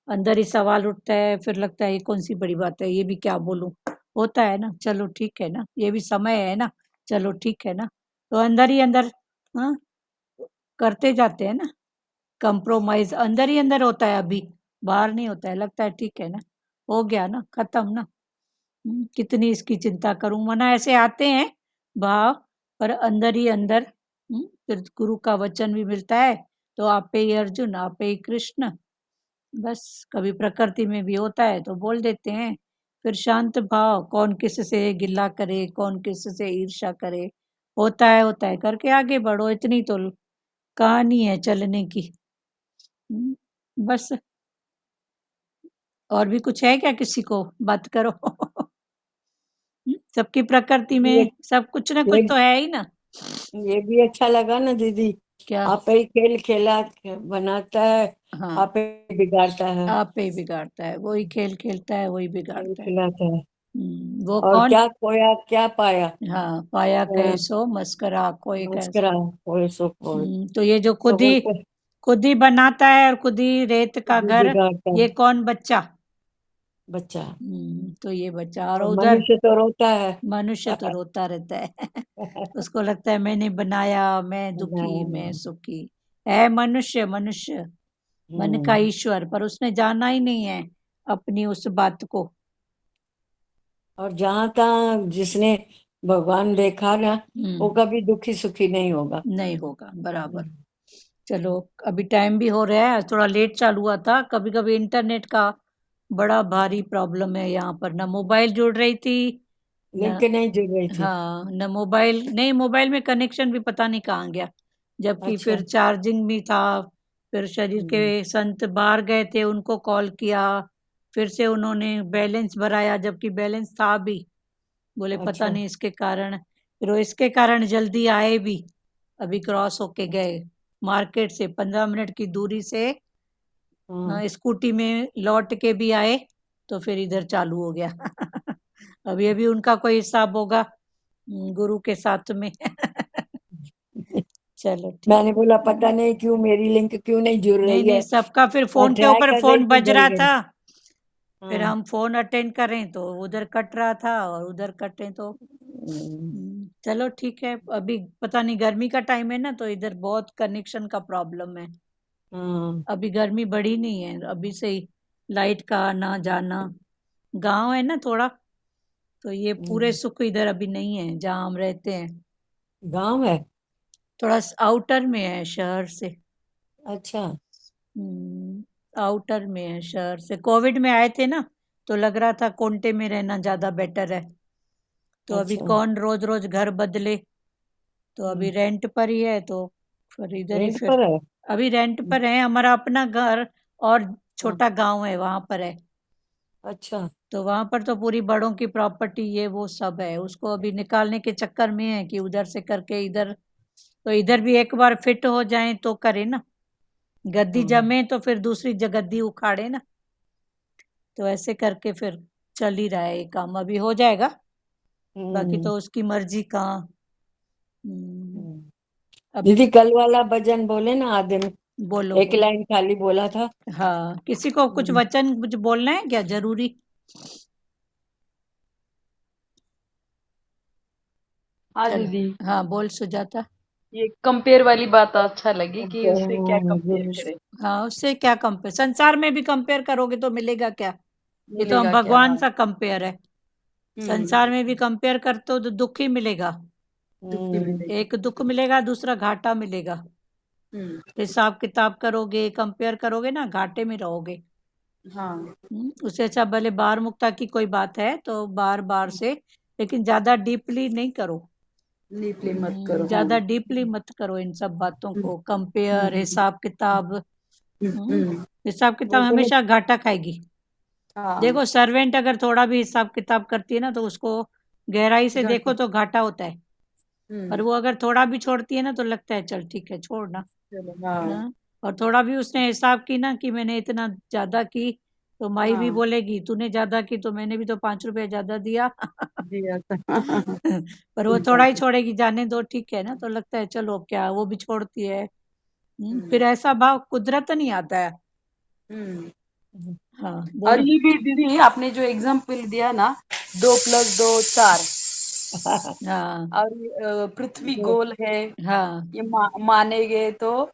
अंदर ही सवाल उठता है, फिर लगता है ये कौन सी बड़ी बात है, ये भी क्या बोलूं। होता है ना, चलो ठीक है ना, ये भी समय है ना, चलो ठीक है ना। तो अंदर ही अंदर हाँ करते जाते हैं ना, कंप्रोमाइज अंदर ही अंदर होता है, अभी बाहर नहीं होता है। लगता है ठीक है ना, हो गया ना, खत्म ना। कितनी इसकी चिंता करूं। मना ऐसे आते हैं भाव, पर अंदर ही अंदर फिर गुरु का वचन भी मिलता है। तो आप पे ही अर्जुन, आप पे ही कृष्ण। बस कभी प्रकृति में भी होता है तो बोल देते हैं। फिर शांत भाव, कौन किस से गिल्ला करे, कौन किस से ईर्ष्या करे। होता है करके आगे बढ़ो, इतनी तो कहानी है चलने की। बस और भी कुछ है क्या? किसी को बात करो। सबकी प्रकृति ये में सब कुछ ना ये कुछ तो है ही ना। ये भी अच्छा लगा ना दीदी। क्या? आप ही खेल खेला बनाता है, हाँ, आप ही बिगाड़ता है, आप पे ही बिगाड़ता है, वही खेल खेलता है वही खेल बिगाड़ता है। खिलाता है। वो और कौन? क्या खोया क्या पाया, हाँ, पाया कहे सो मस्करा, खोए कैसे। मस्करा खोए सो खोए। तो ये जो तो बोलते खुद ही बनाता है और खुद ही रेत का खुद ही घर, बिगाड़ता ये है। कौन बच्चा? बच्चा। तो ये बच्चा, और और उधर मनुष्य तो रोता है। मनुष्य तो रोता रहता है। उसको लगता है मैंने बनाया, मैं दुखी, मैं हम्म। सुखी। है मनुष्य, मनुष्य मन का ईश्वर, पर उसने जाना ही नहीं है अपनी उस बात को। और जहां तक जिसने भगवान देखा ना, वो कभी दुखी सुखी नहीं होगा। नहीं होगा, बराबर। चलो, अभी टाइम भी हो रहा है, थोड़ा लेट चालू हुआ था। कभी कभी इंटरनेट का बड़ा भारी प्रॉब्लम है यहाँ पर, ना मोबाइल जुड़ रही थी न। लिंक नहीं जुड़ रही थी। हाँ, न मोबाइल, नहीं मोबाइल में कनेक्शन भी पता नहीं कहाँ गया, जबकि अच्छा। फिर चार्जिंग भी था। फिर शरीर के संत बाहर गए थे, उनको कॉल किया, फिर से उन्होंने बैलेंस भराया, जबकि बैलेंस था भी। बोले पता अच्छा। नहीं इसके कारण, फिर वो इसके कारण जल्दी आए भी। अभी क्रॉस होके गए मार्केट से 15 मिनट की दूरी से, हाँ। स्कूटी में लौट के भी आए, तो फिर इधर चालू हो गया। अभी अभी उनका कोई हिसाब होगा गुरु के साथ में। चलो ठीक मैंने है। बोला पता नहीं क्यों मेरी लिंक क्यों नहीं जुड़ नहीं रही नहीं, है। सबका फिर मैं फोन के ट्राई ऊपर कर रही फोन थी, बज जल रहा गई। था। फिर हाँ। हम फोन अटेंड करें तो उधर कट रहा था, और उधर कटे तो चलो ठीक है। अभी पता नहीं, गर्मी का टाइम है ना, तो इधर बहुत कनेक्शन का प्रॉब्लम है। हाँ। अभी गर्मी बढ़ी नहीं है, अभी से ही लाइट का आना जाना। गांव है ना थोड़ा, तो ये पूरे सुख इधर अभी नहीं है जहाँ हम रहते हैं। गांव है। थोड़ा आउटर में है शहर से। अच्छा। आउटर में है शहर से। कोविड में आए थे ना, तो लग रहा था कोंटे में रहना ज्यादा बेटर है। तो अभी अच्छा। कौन रोज रोज घर बदले, तो अभी रेंट पर ही है, तो फिर इधर ही रेंट फिर पर है। अभी रेंट पर है। हमारा अपना घर और हाँ। छोटा गांव है वहां पर है, अच्छा। तो वहां पर तो पूरी बड़ों की प्रॉपर्टी ये वो सब है। उसको अभी निकालने के चक्कर में है कि उधर से करके इधर, तो इधर भी एक बार फिट हो जाए तो करे ना, गद्दी जमे तो फिर दूसरी गद्दी उखाड़े ना। तो ऐसे करके फिर चल ही रहा है ये काम, अभी हो जाएगा। बाकी हम्म। तो उसकी मर्जी कहाँ। हम्म, अभी दीदी कल वाला भजन बोले ना आधे में, बोलो एक बोलो। लाइन खाली बोला था। हाँ, किसी को कुछ वचन कुछ बोलना है क्या, जरूरी? हाँ चलो, दीदी, हाँ बोल सुजाता। ये कंपेयर वाली बात अच्छा लगी कि उससे क्या कंपेयर गुरु। करें। हाँ, उससे क्या कंपेयर, संसार में भी कंपेयर करोगे तो मिलेगा क्या? ये तो हम मिलेगा क्या? भगवान हाँ। सा कंपेयर है। हम्म। संसार में भी कंपेयर करते हो तो दुख ही मिलेगा। दुखी मिलेगा। एक दुख मिलेगा, दूसरा घाटा मिलेगा। हम्म। हिसाब किताब करोगे, कंपेयर करोगे ना, घाटे में रहोगे। हाँ। उससे अच्छा भले बार मुक्ता की कोई बात है तो बार बार से, लेकिन ज्यादा डीपली नहीं करो। डीपली मत करो। हाँ। ज्यादा डीपली मत करो इन सब बातों हम्म। को, कंपेयर, हम्म। हिसाब किताब। हम्म, हम्म। हिसाब किताब बोलते नहीं। हमेशा घाटा खाएगी। हाँ। देखो, सर्वेंट अगर थोड़ा भी हिसाब किताब करती है ना, तो उसको गहराई से घाटा। देखो तो घाटा होता है। पर हम्म। वो अगर थोड़ा भी छोड़ती है ना, तो लगता है चल ठीक है, छोड़ना। चलो। हाँ। हाँ, और थोड़ा भी उसने हिसाब की ना कि मैंने इतना ज्यादा की, तो माई भी हाँ। बोलेगी तूने ज्यादा की तो मैंने भी तो 5 रुपए ज्यादा दिया। दिया था। पर वो थोड़ा ही छोड़ेगी, जाने दो ठीक है ना, तो लगता है चलो क्या, वो भी छोड़ती है। फिर ऐसा भाव कुदरत नहीं आता है। हम्म। हाँ और बोलो। ये भी दीदी आपने जो एग्जाम्पल दिया ना, 2+2 4, हाँ और पृथ्वी जो। गोल है, हाँ ये मानेंगे तो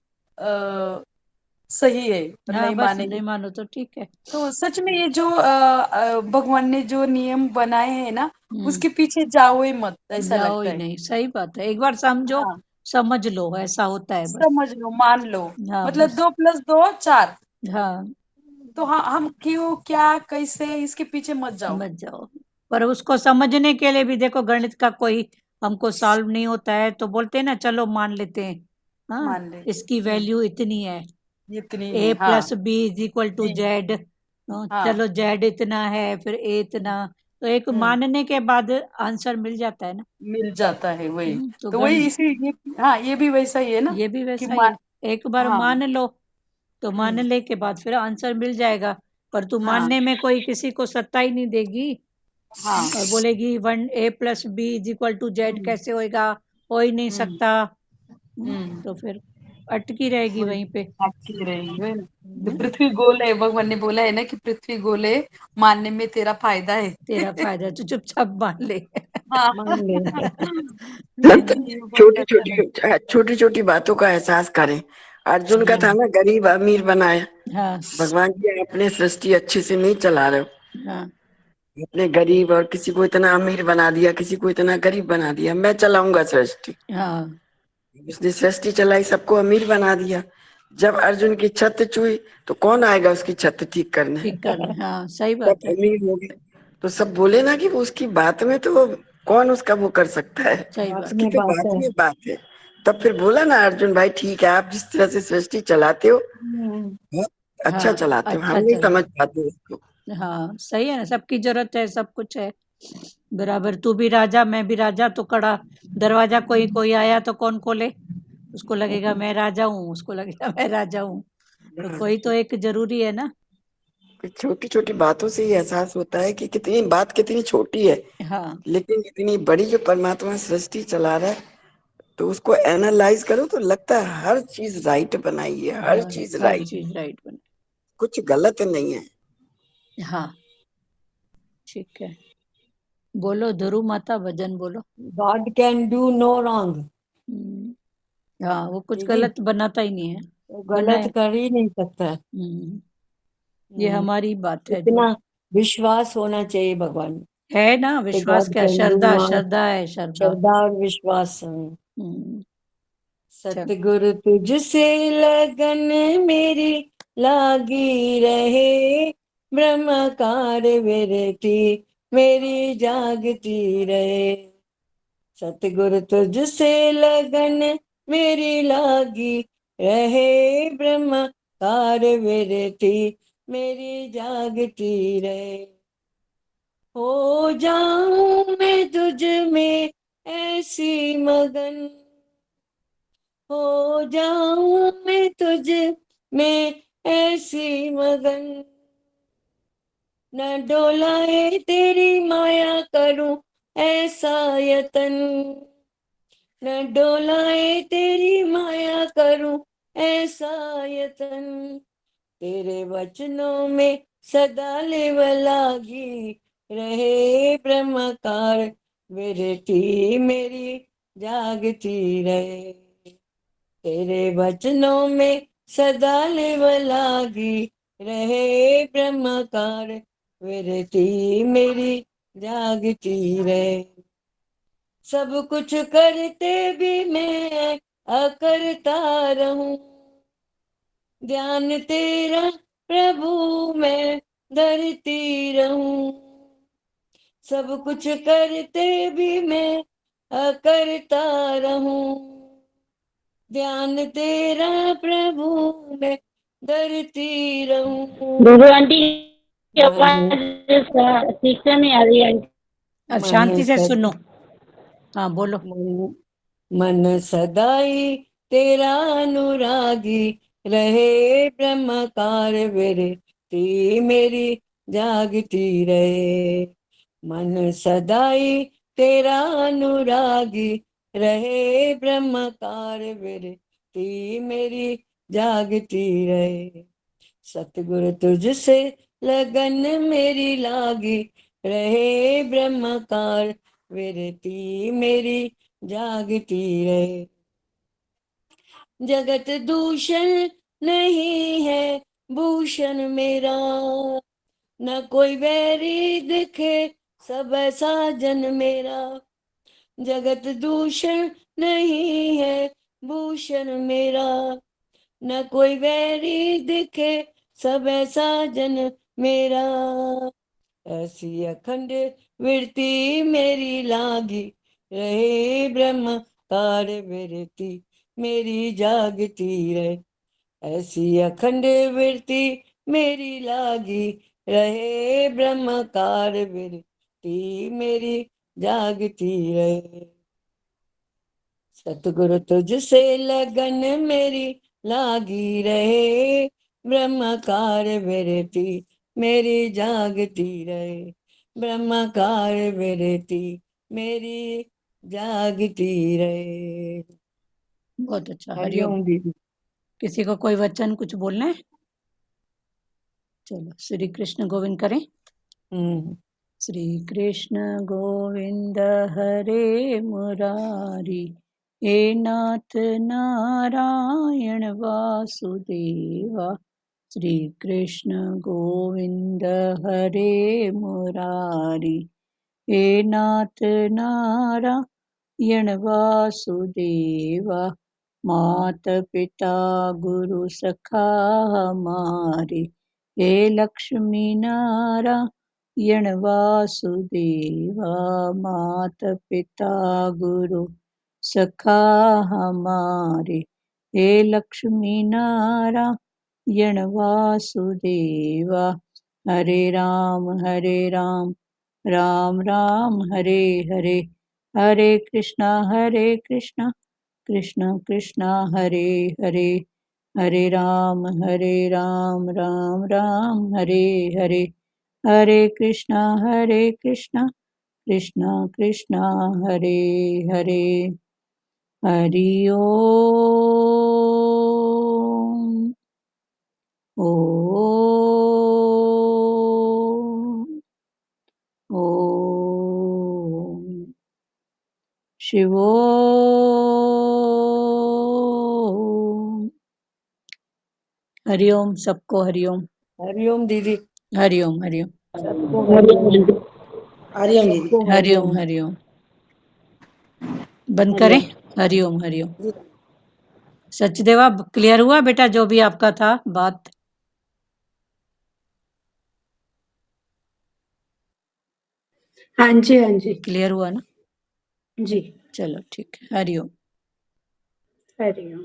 सही है, और हाँ, नहीं बस मानेंगे नहीं मानो तो ठीक है। तो सच में ये जो भगवान ने जो नियम बनाए हैं ना, हम्म, उसके पीछे जाओ ही मत, ऐसा जाओ लगता ही है। नहीं, सही बात है, एक बार समझो, हाँ। समझ लो, ऐसा होता है बस। समझ लो, मान लो। हाँ मतलब बस। 2+2 4, हाँ, तो हाँ, हम क्यों क्या कैसे इसके पीछे मत जाओ। मत जाओ। पर उसको समझने के लिए भी देखो, गणित का कोई हमको सॉल्व नहीं होता है, तो बोलते हैं ना चलो मान लेते हैं। हाँ, मान लेते। इसकी वैल्यू इतनी है, इतनी ए है। हाँ। Plus B is equal to G. Z. हाँ। चलो जेड इतना है, फिर ए इतना, तो एक हम्म। मानने के बाद आंसर मिल जाता है ना। मिल जाता है वही। तो तो गण वही इसी ये, हाँ, ये भी वैसा ही है ना ये भी कि वैसा ही है, एक बार हाँ। मान लो, तो हम्म। मानने के बाद फिर आंसर मिल जाएगा। पर तू हाँ। मानने में कोई किसी को सत्ता ही नहीं देगी, हाँ। और बोलेगी 1 a + b is equal to z हम्म। कैसे होएगा, हो ही नहीं हम्म। सकता। हम्म। तो फिर अटकी रहेगी फुल वहीं पे। अच्छी रहेगी वही ना। तो पृथ्वी गोल है, भगवान ने बोला है ना कि पृथ्वी गोल है, मानने में तेरा फायदा है। तेरा फायदा, तो चुपचाप मान ले। हाँ। मान ले। नहीं नहीं, ये बहुत छोटी अच्छा छोटी लगा। छोटी छोटी बातों का एहसास करें। अर्जुन का था ना, गरीब अमीर बनाया। हाँ भगवान जी अपने सृष्टि अच्छे से नहीं चला रहे हो, हाँ अपने गरीब और किसी को इतना अमीर बना दिया, किसी को इतना गरीब बना दिया। मैं चलाऊंगा सृष्टि। हाँ, उसने सृष्टि चलाई, सबको अमीर बना दिया। जब अर्जुन की छत छुई तो कौन आएगा उसकी छत ठीक करने? ठीक करने, हाँ सही सब बात है। अमीर हो गए। तो सब बोले ना कि वो उसकी बात में तो कौन उसका वो कर सकता है, सही बात बात उसकी में है। तो बात बात है। में बात है। तब फिर बोला ना अर्जुन भाई, ठीक है, आप जिस तरह से सृष्टि चलाते हो बहुत अच्छा हाँ चलाते हो, हम अच्छा नहीं चल, समझ पाते उसको। हाँ सही है ना, सबकी जरूरत है, सब कुछ है बराबर। तू भी राजा, मैं भी राजा, तो कड़ा दरवाजा कोई कोई आया तो कौन खोले? उसको लगेगा मैं राजा हूँ, उसको लगेगा मैं राजा हूँ, तो कोई तो एक जरूरी है ना। छोटी छोटी बातों से ही एहसास होता है कि कितनी बात कितनी छोटी है, हाँ लेकिन इतनी बड़ी जो परमात्मा सृष्टि चला रहा है। तो उसको एनालाइज करो तो लगता है हर चीज राइट बनाई है, हर हाँ, चीज हर राइट, चीज राइट बने। कुछ गलत नहीं है। हाँ ठीक है, बोलो ध्रुव माता, भजन बोलो। God can do no wrong. हम्म, हाँ वो कुछ ठीक है, गलत बनाता ही नहीं है, वो बनाए। गलत कर ही नहीं सकता। ये हम्म, हमारी बात है जो इतना विश्वास होना चाहिए भगवान में है ना, कि विश्वास गॉड क्या, कैन डू श्रद्धा, नो। श्रद्धा है, श्रद्धा। श्रद्धा और विश्वास। हम्म, चल, सतगुरु तुझसे लगन मेरी लागी रहे, ब्रह्मकार विरति मेरी जागती रहे। सतगुरु तुझसे लगन मेरी लागी रहे, ब्रह्मकार विरति मेरी जागती रहे। हो जाऊं मैं तुझ में ऐसी मगन, हो जाऊं मैं तुझ में ऐसी मगन, न डोलाए तेरी माया करूं ऐसा यतन, न डोलाए तेरी माया करूं ऐसा यतन। तेरे वचनों में सदा लेव लागी रहे, ब्रह्मकार विरति मेरी जागती रहे। तेरे वचनों में सदा लेव लागी रहे, ब्रह्मकार विरति मेरी जागती रहे। सब कुछ करते भी मैं अकरता रहूं, ध्यान तेरा प्रभु मैं धरती रहूं। सब कुछ करते भी मैं अकरता रहूं, ध्यान तेरा प्रभु मैं धरती रहूं। गुरु आंटी की मन आवाज ठीक से नहीं आ रही है आंटी। अब मन शांति से सुनो। सद हाँ बोलो। मन मन सदाई तेरा अनुरागी रहे, ब्रह्मकार विरति मेरी जागती रहे। मन सदाई तेरा अनुरागी रहे, ब्रह्मकार विरति मेरी जागती रहे। सतगुरु तुझसे लगन मेरी लागी रहे, ब्रह्मकार विरति मेरी जागती रहे। जगत दूषण नहीं है भूषण मेरा, न कोई वैरी दिखे सब साजन मेरा। जगत दूषण नहीं है भूषण मेरा, न कोई वैरी दिखे सब साजन मेरा। ऐसी अखंड वृत्ति मेरी लागी रहे, ब्रह्मकार विरति मेरी जागती रहे। ऐसी अखंड वृत्ति मेरी लागी रहे, ब्रह्मकार विरति मेरी जागती रहे। सतगुरु तुझसे लगन मेरी लागी रहे, ब्रह्मकार विरति मेरी जागती रहे। ब्रह्मकार विरति मेरी जागती रहे। बहुत अच्छा, हरिओम। हरिओम दीदी। किसी को कोई वचन कुछ बोलना है? चलो श्री कृष्ण गोविंद करें। श्री कृष्ण गोविंद हरे मुरारी, हे नाथ नारायण वासुदेवा। श्री कृष्ण गोविंद हरे मुरारी, हे नाथ नारायण वासुदेवा। मात पिता गुरु सखा हमारे, हे लक्ष्मी नारायण वासुदेवा। मात पिता गुरु सखा हमारे, हे लक्ष्मी नारायण वासुदेवा। हरे राम राम राम हरे हरे, हरे कृष्णा कृष्ण कृष्ण हरे हरे, हरे राम राम राम हरे हरे, हरे कृष्णा कृष्ण कृष्ण हरे हरे। हरि ओम। ओम ओम शिवोम। हरिओम सबको, हरिओम हरिओम दीदी, हरिओम हरिओम सबको हरिओम, हरिओम दीदी। सबको हरिओम हरिओम। हरिओम। बंद करें। हरिओम। हरिओम हरिओम। सचदेवा क्लियर हुआ बेटा जो भी आपका था बात? हाँ जी, हाँ जी, क्लियर हुआ ना? जी। चलो ठीक है। हरिओम। हरिओम।